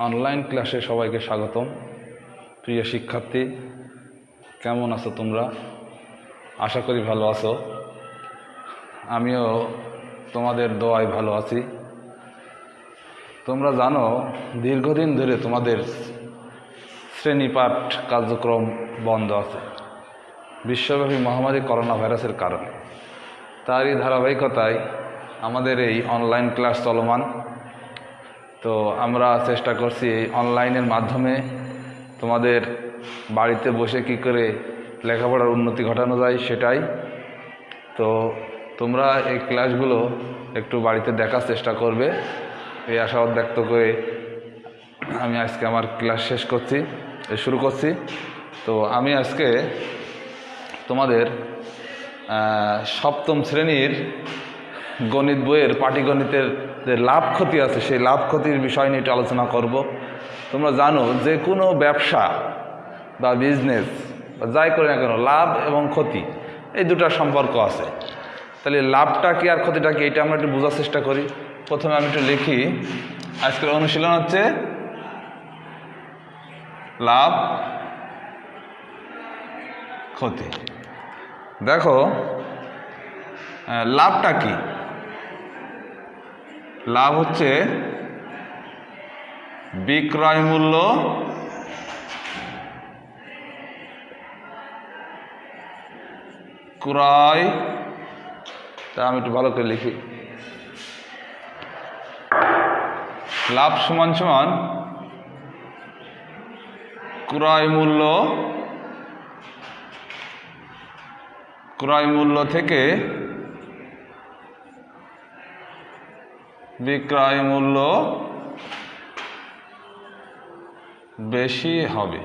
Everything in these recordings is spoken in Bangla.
অনলাইন ক্লাসে সবাইকে স্বাগতম। প্রিয় শিক্ষার্থী, কেমন আছো তোমরা? আশা করি ভালো আছো। আমিও তোমাদের দোয়ায় ভালো আছি। তোমরা জানো, দীর্ঘদিন ধরে তোমাদের শ্রেণীপাঠ কার্যক্রম বন্ধ আছে বিশ্বব্যাপী মহামারী করোনা ভাইরাসের কারণে। তারই ধারাবাহিকতায় আমাদের এই অনলাইন ক্লাস চলমান। তো আমরা চেষ্টা করছি এই অনলাইনের মাধ্যমে তোমাদের বাড়িতে বসে কি করে লেখাপড়ার উন্নতি ঘটানো যায় সেটাই। তো তোমরা এই ক্লাসগুলো একটু বাড়িতে দেখার চেষ্টা করবে, এই আশাবাদ ব্যক্ত করে আমি আজকে আমার ক্লাস শুরু করছি। তো আমি আজকে তোমাদের সপ্তম শ্রেণীর গণিত বইয়ের পাটিগণিতের যে লাভ ক্ষতি আছে সেই লাভ ক্ষতির বিষয় নিয়ে একটু আলোচনা করব। তোমরা জানো, যে কোনো ব্যবসা বা বিজনেস বা যাই করে না কেন, লাভ এবং ক্ষতি এই দুটার সম্পর্ক আছে। তাহলে লাভটা কি আর ক্ষতিটা কি, এটা আমরা একটু বোঝার চেষ্টা করি। প্রথমে আমি একটু লিখি, আজকের অনুশীলন হচ্ছে লাভ ক্ষতি। দেখো, লাভটা কি? লাভ হচ্ছে বিক্রয় মূল্য ক্রয়, তা আমি একটু ভালো করে লিখি, লাভ সমান সমান ক্রয় মূল্য থেকে বিক্রয় মূল্য বেশি হবে।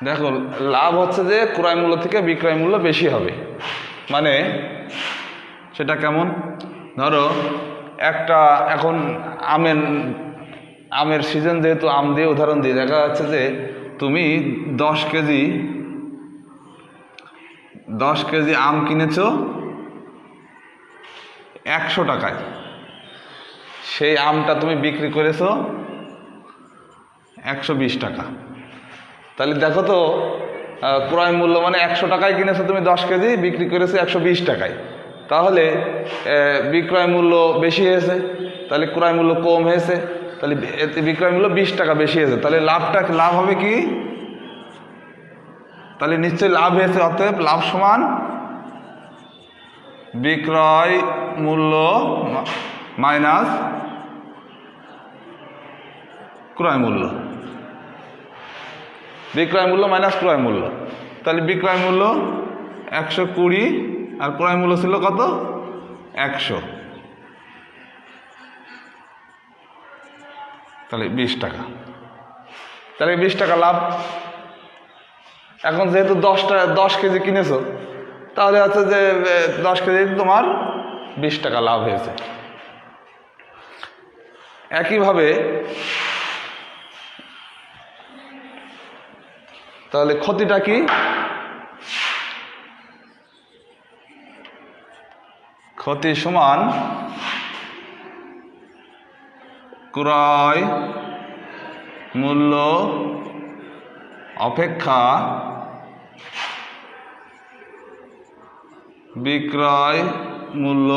দেখো, লাভ হচ্ছে যে ক্রয় মূল্য থেকে বিক্রয় মূল্য বেশি হবে। মানে সেটা কেমন? ধরো, এখন আমের সিজন, যেহেতু আম দিয়ে উদাহরণ দিয়ে দেখা যাচ্ছে যে তুমি 10 কেজি আম কিনেছো 100 টাকায়, সেই আমটা তুমি বিক্রি করেছো 120 টাকা। তাহলে দেখো তো, ক্রয় মূল্য মানে 100 টাকায় কিনেছো তুমি 10 কেজি, বিক্রি করেছো 120 টাকায়। তাহলে বিক্রয় মূল্য বেশি হয়েছে, তাহলে ক্রয় মূল্য কম হয়েছে, তাহলে বিক্রয় মূল্য 20 টাকা বেশি হয়েছে। তাহলে লাভ হবে কি? তাহলে নিশ্চয়ই লাভ হয়েছে। অতএব লাভ সমান বিক্রয় মূল্য মাইনাস ক্রয় মূল্য। বিক্রয় মূল্য মাইনাস ক্রয় মূল্য। তাহলে বিক্রয় মূল্য 120 আর ক্রয় মূল্য ছিল কত? 100। তাহলে 20 টাকা। তাহলে 20 টাকা লাভ। এখন যেহেতু 10 কেজি কিনেছো, তাহলে হচ্ছে যে 10 কেজি তোমার 20 টাকা লাভ হয়েছে। একইভাবে তাহলে ক্ষতিটা কি? ক্ষতি সমান ক্রয় মূল্য অপেক্ষা বিক্রয় মূল্য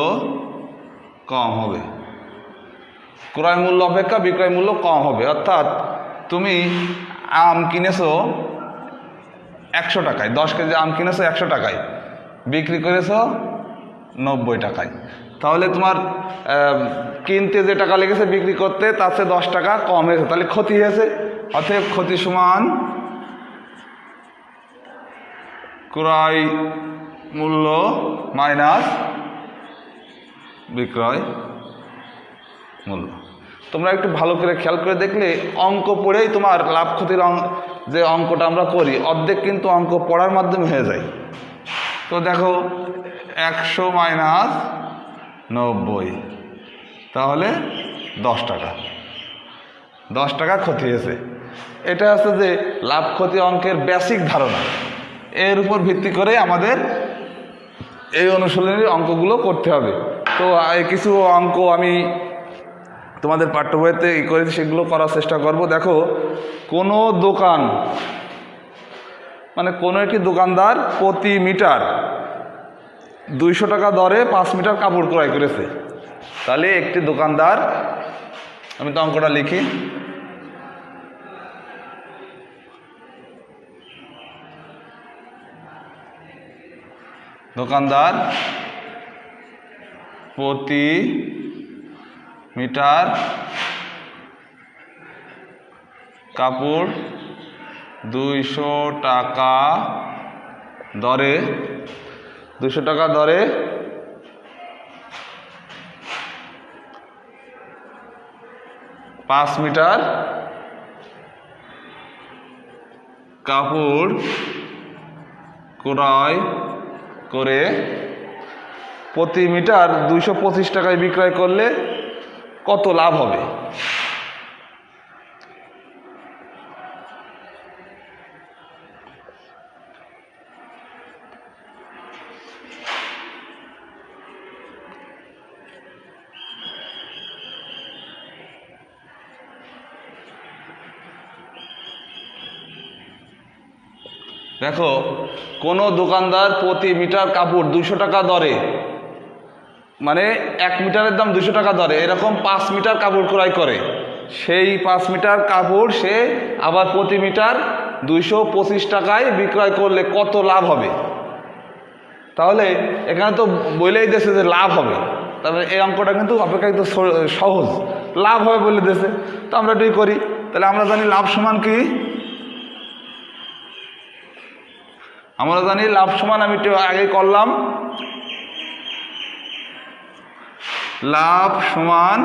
কম হবে। ক্রয় মূল্য অপেক্ষা বিক্রয় মূল্য কম হবে। অর্থাৎ তুমি আম কিনেছো 100 টাকায়, 10 কেজি আম কিনেছো 100 টাকায়, বিক্রি করেছো 90 টাকায়। তাহলে তোমার কিনতে যে টাকা লেগেছে বিক্রি করতে, তার চেয়ে 10 টাকা কম হয়েছে, তাহলে ক্ষতি হয়েছে। অতএব ক্ষতি সমান ক্রয় মূল্য মাইনাস বিক্রয় মূল্য। তোমরা একটু ভালো করে খেয়াল করে দেখলে অঙ্ক পড়েই তোমার লাভ ক্ষতির যে অঙ্কটা আমরা করি, অর্ধেক কিন্তু অঙ্ক পড়ার মাধ্যমে হয়ে যায়। তো দেখো, 100 মাইনাস 90, তাহলে 10 টাকা। 10 টাকা ক্ষতি হয়েছে। এটা হচ্ছে যে লাভ ক্ষতি অঙ্কের বেসিক ধারণা। এর উপর ভিত্তি করে আমাদের এই অনুশীলনের অঙ্কগুলো করতে হবে। তো কিছু অঙ্ক আমি তোমাদের পাঠ্য বইতে ই করে সেগুলো করার চেষ্টা করব। দেখো, কোনো দোকান মানে কোনো একটি দোকানদার প্রতি মিটার 200 টাকা দরে 5 মিটার কাপড় ক্রয় করেছে। তাহলে একটি দোকানদার, আমি তো অঙ্কটা লিখি, দোকানদার প্রতি মিটার কাপড় 200 টাকা দরে 5 মিটার কাপড় ক্রয় করে প্রতি মিটার 225 টাকায় বিক্রয় করলে কত লাভ হবে? দেখো, কোনো দোকানদার প্রতি মিটার কাপড় 200 টাকা দরে, মানে 1 মিটারের দাম 200 টাকা দরে এরকম 5 মিটার কাপড় ক্রয় করে। সেই 5 মিটার কাপড় সে আবার প্রতি মিটার 225 টাকায় বিক্রয় করলে কত লাভ হবে? তাহলে এখানে তো বলেই দিয়েছে যে লাভ হবে। তাহলে এই অঙ্কটা কিন্তু অপেক্ষাকৃত সহজ, লাভ হবে বলে দিয়েছে। তো আমরা এটাই করি। তাহলে আমরা জানি লাভ সমান কি? আমরা জানি লাভ সমান, আমি একটু আগে করলাম, লাভ সমান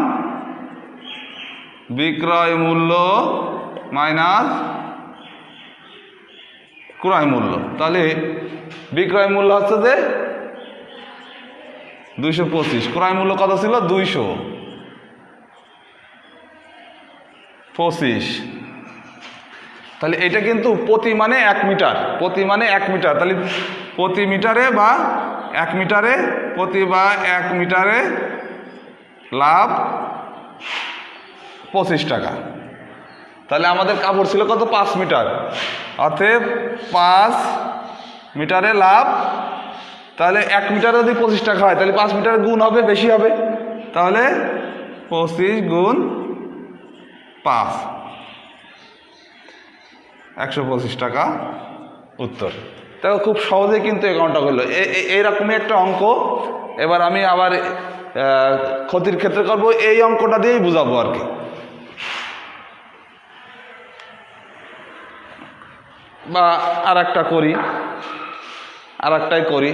বিক্রয় মূল্য মাইনাস ক্রয় মূল্য। তাহলে বিক্রয় মূল্য হচ্ছে যে 225, ক্রয় মূল্য কত ছিল? 225। তাহলে এটা কিন্তু প্রতি মানে 1 মিটার, প্রতি মানে 1 মিটার। তাহলে প্রতি মিটারে বা 1 মিটারে, প্রতি বা 1 মিটারে লাভ 25 টাকা। তাহলে আমাদের কাপড় ছিল কত? 5 মিটার, অতএব 5 মিটারে লাভ। তাহলে 1 মিটারে যদি 25 টাকা হয় তাহলে 5 মিটারের গুণ হবে, বেশি হবে। তাহলে 25 গুণ 5, 125 টাকা উত্তর। দেখো, খুব সহজেই কিন্তু অ্যাকাউন্টটা হলো। এইরকমই একটা অঙ্ক এবার আমি আবার ক্ষতির ক্ষেত্রে করব, এই অঙ্কটা দিয়েই বুঝাবো আর কি। বা আর একটা করি, আর একটাই করি।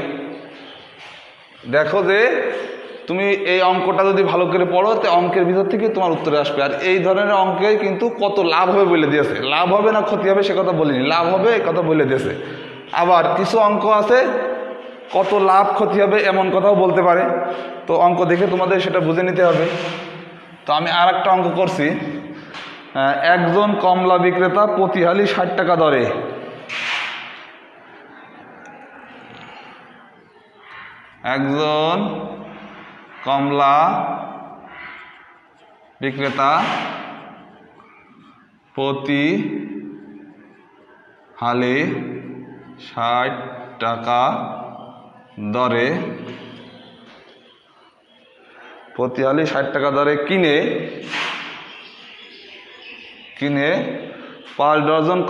দেখো যে তুমি এই অঙ্কটা যদি ভালো করে পড়ো তো অঙ্কের ভিতর থেকে তোমার উত্তরে আসবে। আর এই ধরনের অঙ্কে কিন্তু কত লাভ হবে বলে দিয়েছে, লাভ হবে না ক্ষতি হবে সে কথা বলিনি, লাভ হবে এই কথা বলে দিয়েছে। আবার কিছু অঙ্ক আছে কত লাভ ক্ষতি হবে এমন কথাও বলতে পারে। তো অঙ্ক দেখে তোমাদের সেটা বুঝে নিতে হবে। তো আমি আর একটা অঙ্ক করছি, একজন কমলা বিক্রেতা প্রতি হালি 60 টাকা দরে, একজন কমলা বিক্রেতা প্রতি হালি 60 টাকা দরে, প্রতি হালি 60 টাকা দরে কিনে 5 ডজন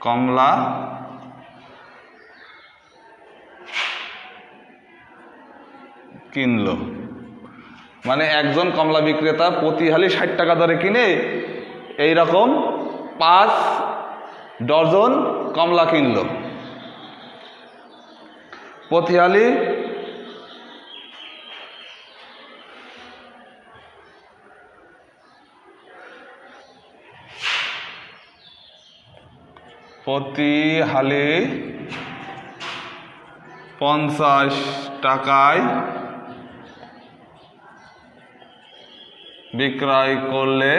কমলা কিনলো। মানে একজন কমলা বিক্রেতা প্রতি হালি 60 টাকা দরে কিনে এইরকম 5 ডজন কমলা কিনলো। প্রতি হালি প্রতি হালি 50 টাকায় বিক্রয় করলে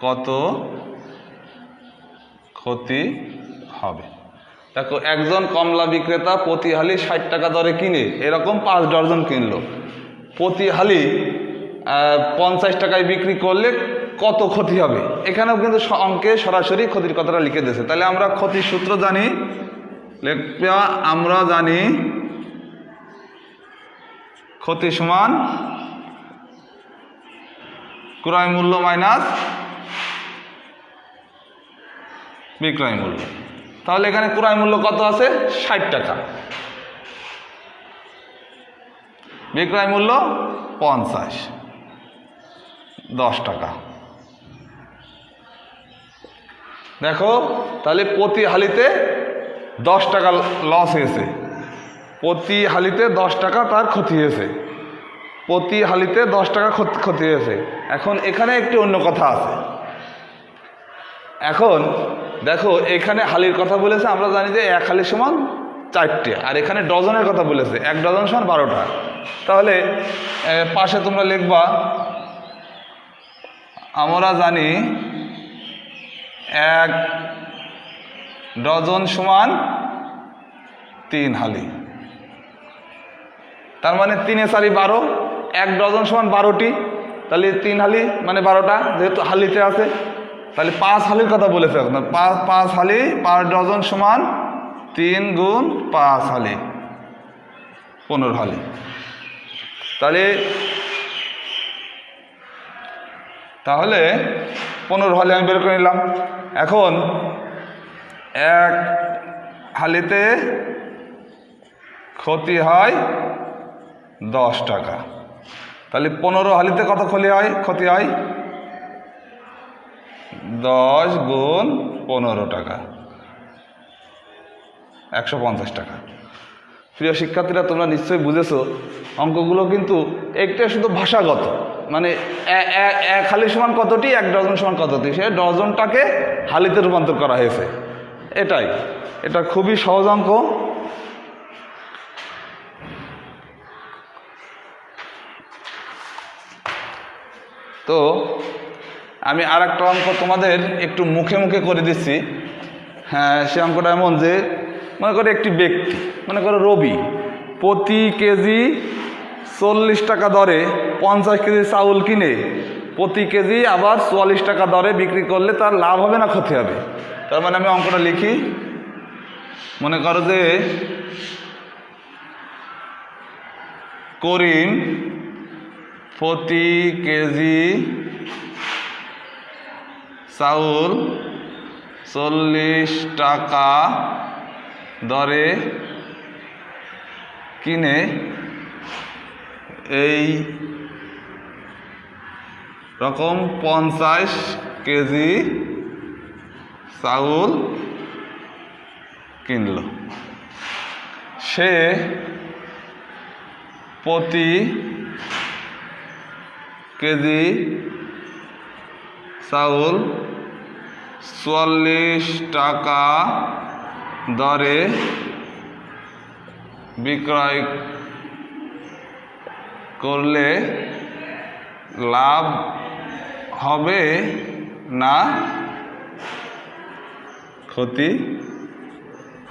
কত ক্ষতি হবে। দেখো, একজন কমলা বিক্রেতা প্রতি হালি 60 টাকা দরে কিনে এরকম 5 ডজন কিনলো, প্রতি হালি 50 টাকায় বিক্রি করলে কত ক্ষতি হবে? এখানেও কিন্তু অঙ্কে সরাসরি ক্ষতির কথাটা লিখে দিয়েছে। তাহলে আমরা ক্ষতির সূত্র জানি, আমরা জানি ক্ষতি সমান ক্রয় মূল্য মাইনাস বিক্রয় মূল্য। তাহলে এখানে ক্রয় মূল্য কত আছে? 60 টাকা, বিক্রয় মূল্য 50, 10 টাকা। দেখো, তাহলে প্রতি হালিতে 10 টাকা লস হয়েছে, প্রতি হালিতে 10 টাকা তার ক্ষতি হয়েছে, প্রতি হালিতে 10 টাকা ক্ষতি হয়েছে। এখন এখানে একটি অন্য কথা আছে। এখন দেখো, এখানে হালির কথা বলেছে, আমরা জানি যে 1 হালি সমান 4টে, আর এখানে ডজনের কথা বলেছে, 1 ডজন সমান 12টা। তাহলে পাশে তোমরা লিখবা, আমরা জানি 1 ডজন সমান 3 হালি, তার মানে 3 এ 4 12, 1 ডজন সমান 12টি, তাহলে 3 হালি মানে 12টা, যেহেতু হালিতে আছে। তাহলে 5 হালির কথা বলেছে, 5 হালি, 5 ডজন সমান 3 গুণ 5 হালি, 15 হালি। তাহলে 15 হালি আমি বের করে নিলাম। এখন 1 হালিতে ক্ষতি হয় 10 টাকা, তাহলে 15 হালিতে কত ক্ষতি হয়? 10 গুণ 15 টাকা, 150 টাকা। প্রিয় শিক্ষার্থীরা, তোমরা নিশ্চয়ই বুঝেছো অঙ্কগুলো কিন্তু একটা শুধু ভাষাগত, মানে 1 হালি সমান কতটি, 1 ডজন সমান কতটি, সে ডজনটাকে হালিতে রূপান্তর করা হয়েছে। এটা খুবই সহজ অঙ্ক। তো আমি আর একটা অঙ্ক তোমাদের একটু মুখে মুখে করে দিচ্ছি। হ্যাঁ, সে অঙ্কটা এমন যে, মনে করো একটি ব্যক্তি, মনে করো রবি, প্রতি কেজি 40 টাকা দরে 50 কেজি চাউল কিনে প্রতি কেজি আবার 44 টাকা দরে বিক্রি করলে তার লাভ হবে না ক্ষতি হবে? তার মানে আমি অঙ্কটা লিখি। মনে করো যে করিম প্রতি কেজি চাউল 40 টাকা দরে কিনে এই রকম 50 কেজি চাউল কিনল। সে প্রতি কেজি চাউল 44 টাকা দরে বিক্রয় করলে লাভ হবে না ক্ষতি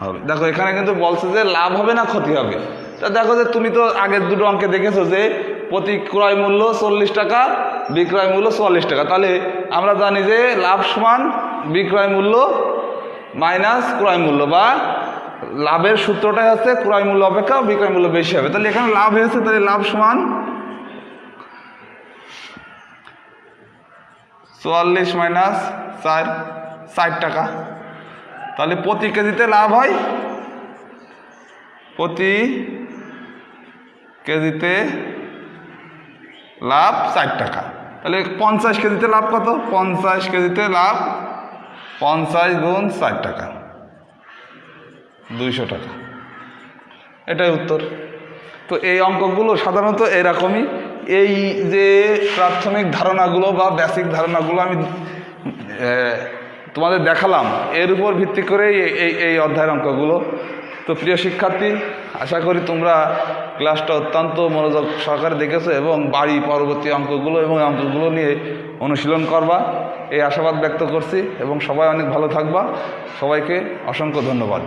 হবে? দেখো, এখানে কিন্তু বলছে যে লাভ হবে না ক্ষতি হবে। তা দেখো যে তুমি তো আগের দুটো অঙ্কে দেখেছো যে প্রতি ক্রয় মূল্য 40 টাকা, বিক্রয় মূল্য 44 টাকা। তাহলে আমরা জানি যে লাভ সমান বিক্রয় মূল্য মাইনাস ক্রয় মূল্য, বা লাভের সূত্রটাই হচ্ছে ক্রয় মূল্য অপেক্ষা বিক্রয় মূল্য বেশি হবে। তাহলে এখানে লাভ হয়েছে, তাহলে লাভ সমান 44 মাইনাস 4, 60 টাকা। তাহলে প্রতি কেজিতে লাভ হয়, প্রতি কেজিতে লাভ 60 টাকা। তাহলে 50 কেজিতে লাভ কত? 50 কেজিতে লাভ 50 গুণ 60 টাকা, 200 টাকা। এটাই উত্তর। তো এই অঙ্কগুলো সাধারণত এরকমই। এই যে প্রাথমিক ধারণাগুলো বা বেসিক ধারণাগুলো আমি তোমাদের দেখালাম, এর উপর ভিত্তি করে এই অধ্যায়ের অঙ্কগুলো। তো প্রিয় শিক্ষার্থী, আশা করি তোমরা ক্লাসটা অত্যন্ত মনোযোগ সহকারে দেখেছো এবং বাড়ি পরবর্তী অঙ্কগুলো এবং অঙ্কগুলো নিয়ে অনুশীলন করবা এই আশাবাদ ব্যক্ত করছি এবং সবাই অনেক ভালো থাকবা। সবাইকে অসংখ্য ধন্যবাদ।